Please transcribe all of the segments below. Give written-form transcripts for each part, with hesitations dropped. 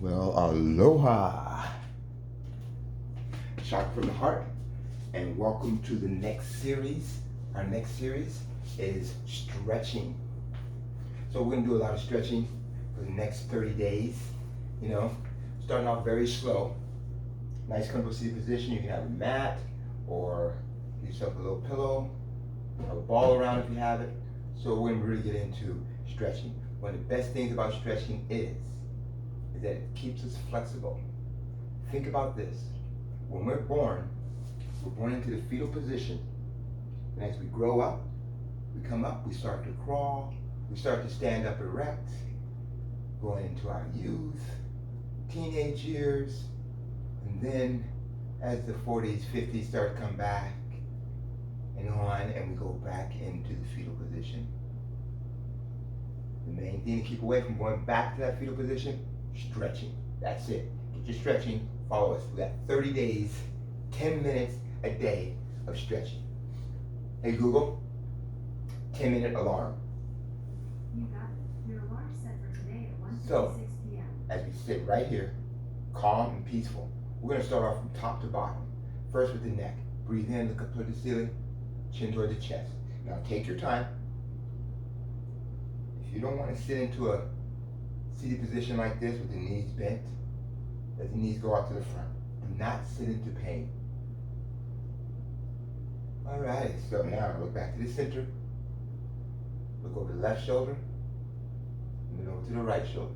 Well, aloha, shout from the heart, and welcome to the next series. Our next series is stretching. So we're gonna do a lot of stretching for the next 30 days. You know, starting off very slow. Nice comfortable seated position. You can have a mat or give yourself a little pillow, have a ball around if you have it. So we're gonna really get into stretching. One of the best things about stretching is that it keeps us flexible. Think about this. When we're born into the fetal position, and as we grow up, we come up, we start to crawl, we start to stand up erect, going into our youth, teenage years, and then as the 40s, 50s start to come back and on, and we go back into the fetal position. The main thing to keep away from going back to that fetal position, stretching. That's it. Get your stretching, follow us. We got 30 days, 10 minutes a day of stretching. Hey Google, 10-minute alarm. You got it. Your alarm set for today at 1:56 So, p.m. as we sit right here, calm and peaceful, we're gonna start off from top to bottom. First with the neck. Breathe in, look up toward the ceiling, chin toward the chest. Now take your time. If you don't want to sit into a seated position like this with the knees bent, let the knees go out to the front. Do not sit into pain. All right, so now look back to the center. Look over the left shoulder, and then over to the right shoulder.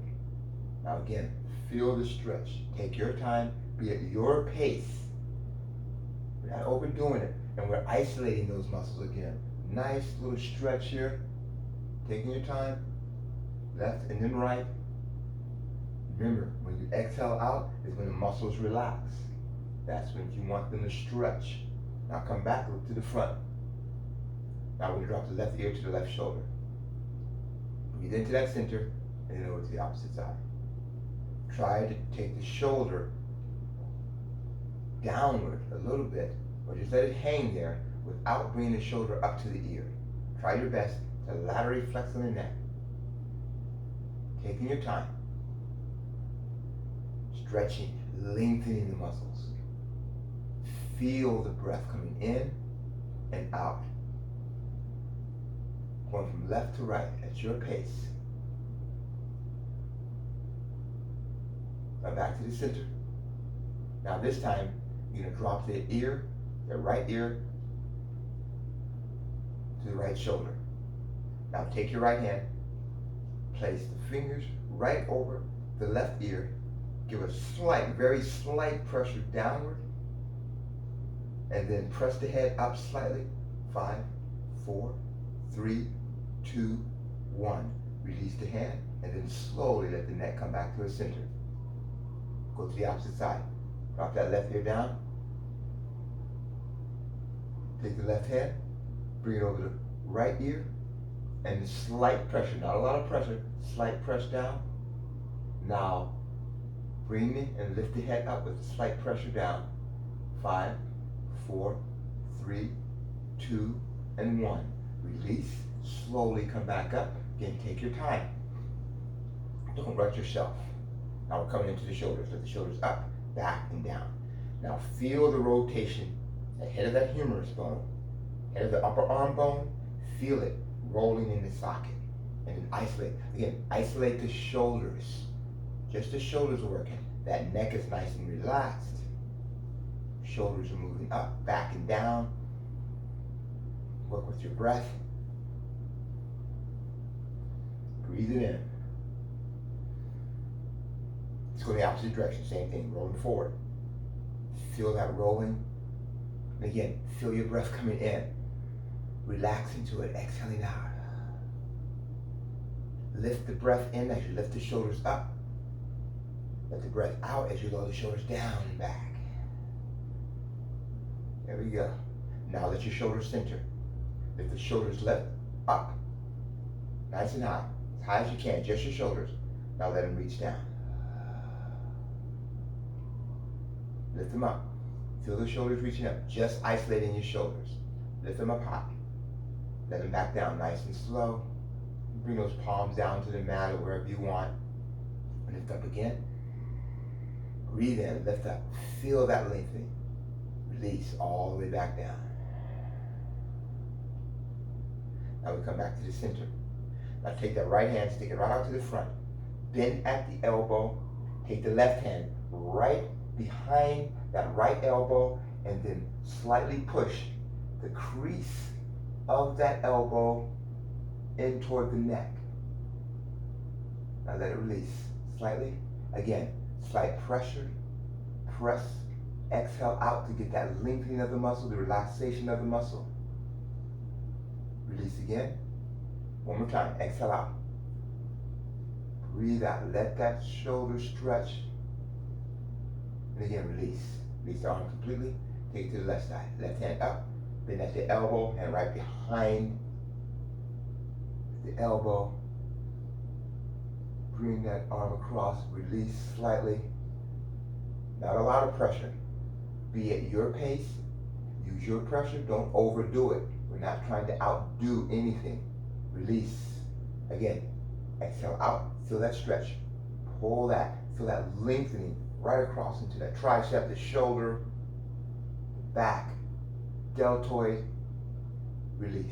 Now again, feel the stretch. Take your time, be at your pace. We're not overdoing it, and we're isolating those muscles again. Nice little stretch here. Taking your time, left and then right. Remember, when you exhale out is when the muscles relax. That's when you want them to stretch. Now come back, look to the front. Now we're going to drop the left ear to the left shoulder. Breathe into that center and then over to the opposite side. Try to take the shoulder downward a little bit, or just let it hang there without bringing the shoulder up to the ear. Try your best to laterally flex on the neck. Taking your time. Stretching, lengthening the muscles. Feel the breath coming in and out. Going from left to right at your pace. Now back to the center. Now this time, you're going to drop the ear, the right ear, to the right shoulder. Now take your right hand, place the fingers right over the left ear, give a slight, very slight pressure downward, and then press the head up slightly. 5, 4, 3, 2, 1. Release the hand, and then slowly let the neck come back to the center. Go to the opposite side. Drop that left ear down. Take the left hand, bring it over the right ear, and slight pressure, not a lot of pressure, slight press down. Now, bring it and lift the head up with slight pressure down. 5, 4, 3, 2, and 1. Release, slowly come back up. Again, take your time. Don't rush yourself. Now we're coming into the shoulders. Lift the shoulders up, back, and down. Now feel the rotation ahead of that humerus bone, head of the upper arm bone. Feel it rolling in the socket. And then isolate. Again, isolate the shoulders. Just the shoulders are working. That neck is nice and relaxed. Shoulders are moving up, back, and down. Work with your breath. Breathe it in. Let's go the opposite direction. Same thing, rolling forward. Feel that rolling. And again, feel your breath coming in. Relax into it, exhaling out. Lift the breath in as you lift the shoulders up. Let the breath out as you lower the shoulders down and back. There we go. Now let your shoulders center. Lift the shoulders left, up. Nice and high as you can, just your shoulders. Now let them reach down. Lift them up. Feel the shoulders reaching up, just isolating your shoulders. Lift them up high. Let them back down nice and slow. Bring those palms down to the mat or wherever you want. Lift up again. Breathe in, lift up. Feel that lengthening. Release all the way back down. Now we come back to the center. Now take that right hand, stick it right out to the front. Bend at the elbow. Take the left hand right behind that right elbow and then slightly push the crease of that elbow in toward the neck. Now let it release slightly. Again, slight pressure. Press. Exhale out to get that lengthening of the muscle, the relaxation of the muscle. Release again. One more time. Exhale out. Breathe out. Let that shoulder stretch. And again, release. Release the arm completely. Take it to the left side. Left hand up. Bend at the elbow and right behind the elbow. Bring that arm across. Release slightly. Not a lot of pressure. Be at your pace. Use your pressure. Don't overdo it. We're not trying to outdo anything. Release. Again, exhale out. Feel that stretch. Pull that. Feel that lengthening right across into that tricep, the shoulder, the back, deltoid. Release.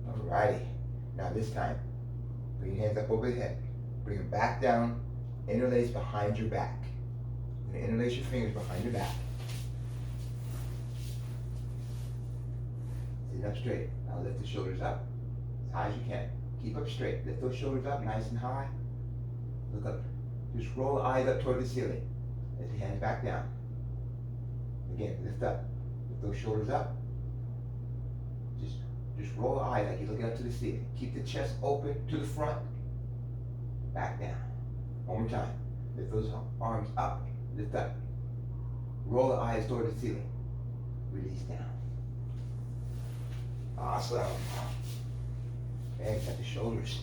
Alrighty. Now this time, bring your hands up over the head. Bring them back down. Interlace behind your back. And interlace your fingers behind your back. Sit up straight. Now lift the shoulders up as high as you can. Keep up straight. Lift those shoulders up nice and high. Look up. Just roll the eyes up toward the ceiling. Lift your hands back down. Again, lift up. Lift those shoulders up. Just roll the eyes like you're looking up to the ceiling. Keep the chest open to the front. Back down. One more time. Lift those arms up. Lift up. Roll the eyes toward the ceiling. Release down. Awesome. Okay, got the shoulders.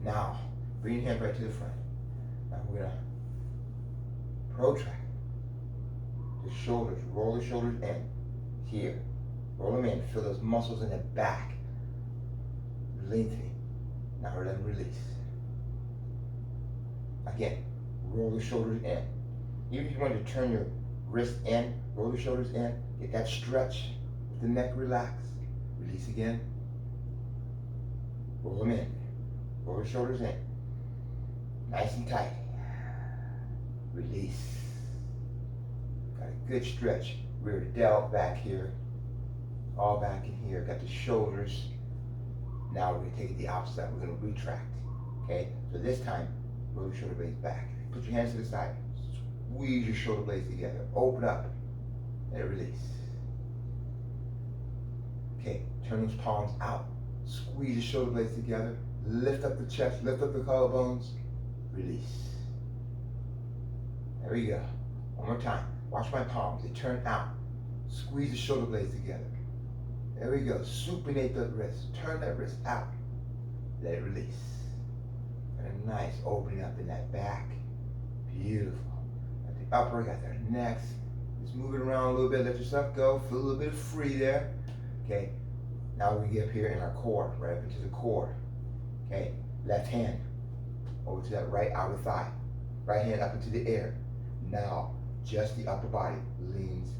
Now, bring your hand right to the front. Now we're gonna protract the shoulders. Roll the shoulders in. Here. Roll them in. Feel those muscles in the back. Lengthening. Now let them release. Again, roll the shoulders in. Even if you want to turn your wrist in, roll the shoulders in, get that stretch, let the neck relax. Release again. Roll them in. Roll the shoulders in. Nice and tight. Release. Got a good stretch. Rear delt back here. All back in here. Got the shoulders. Now we're going to take it the opposite side. We're going to retract. Okay? So this time, roll the shoulder blades back. Put your hands to the side. Squeeze your shoulder blades together. Open up. And release. Okay, turn those palms out. Squeeze the shoulder blades together. Lift up the chest. Lift up the collarbones. Release. There we go. One more time. Watch my palms. They turn out. Squeeze the shoulder blades together. There we go. Supinate the wrist. Turn that wrist out. Let it release. And a nice opening up in that back. Beautiful. Got the upper, got their necks. Just move it around a little bit. Let yourself go. Feel a little bit of free there. Okay. Now we get up here in our core, right up into the core. Okay. Left hand over to that right outer thigh. Right hand up into the air. Now, just the upper body leans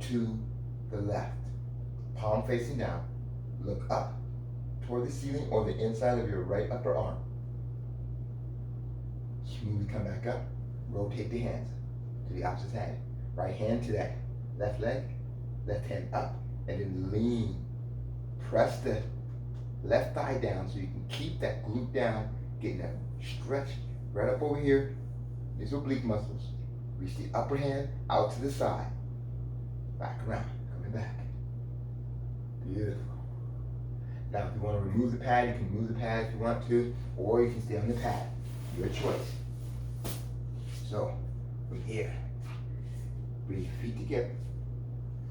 to the left. Palm facing down. Look up toward the ceiling or the inside of your right upper arm. Smoothly come back up. Rotate the hands to the opposite hand. Right hand to that left leg. Left hand up. And then lean. Press the left thigh down so you can keep that glute down. Getting that stretch right up over here. These oblique muscles. Reach the upper hand out to the side. Back around. Coming back. Beautiful. Now if you want to remove the pad, you can remove the pad if you want to, or you can stay on the pad. Your choice. So, from here, bring your feet together.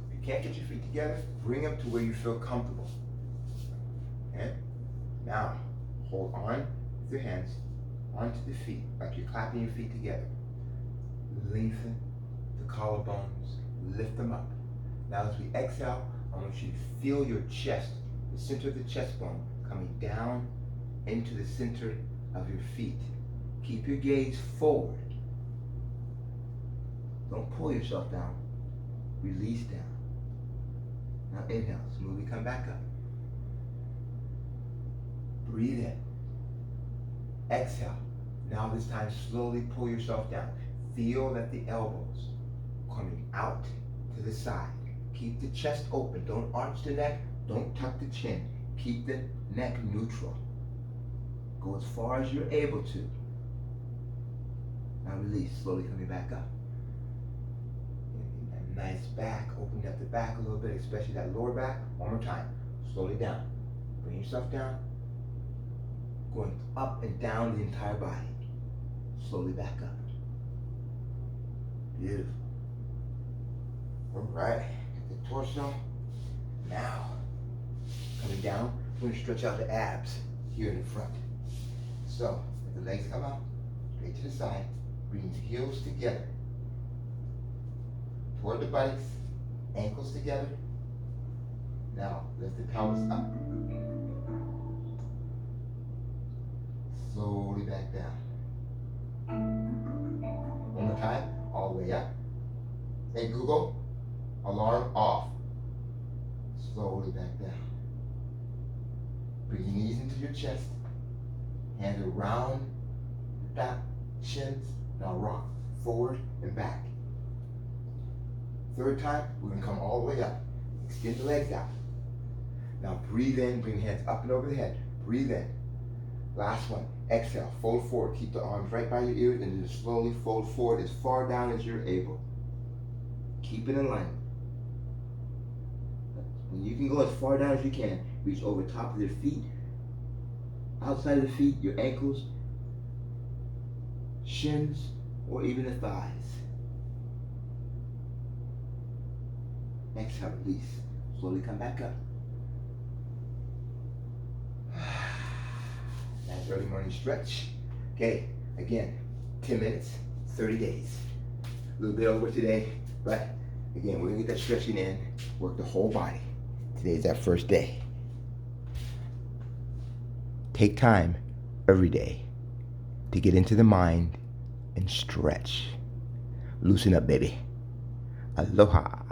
If you can't get your feet together, bring them to where you feel comfortable. Okay? Now, hold on with your hands onto the feet, like you're clapping your feet together. Lengthen the collarbones, lift them up. Now as we exhale, I want you to feel your chest, the center of the chest bone, coming down into the center of your feet. Keep your gaze forward. Don't pull yourself down. Release down. Now inhale, smoothly come back up. Breathe in. Exhale. Now this time slowly pull yourself down. Feel that the elbows coming out to the side. Keep the chest open. Don't arch the neck. Don't tuck the chin. Keep the neck neutral. Go as far as you're able to. Now release, slowly coming back up. That nice back, opening up the back a little bit, especially that lower back. One more time. Slowly down. Bring yourself down. Going up and down the entire body. Slowly back up. Beautiful. All right, get the torso. Now, coming down, we're gonna stretch out the abs here in the front. So, let the legs come out, straight to the side, bring the heels together. Toward the buttocks, ankles together. Now, lift the pelvis up. Slowly back down. One more time, all the way up. Hey Google, alarm off. Slowly back down. Bring your knees into your chest. Hands around your back, shins. Now rock forward and back. Third time, we're gonna come all the way up. Extend the legs out. Now breathe in, bring your hands up and over the head. Breathe in. Last one. Exhale, fold forward. Keep the arms right by your ears and then slowly fold forward as far down as you're able. Keep it in line. And you can go as far down as you can. Reach over top of your feet, outside of the feet, your ankles, shins, or even the thighs. Exhale, release. Slowly come back up. Nice early morning stretch. Okay, again, 10 minutes, 30 days. A little bit over today, but again, we're gonna get that stretching in, work the whole body. Today's that first day. Take time every day to get into the mind and stretch. Loosen up, baby. Aloha.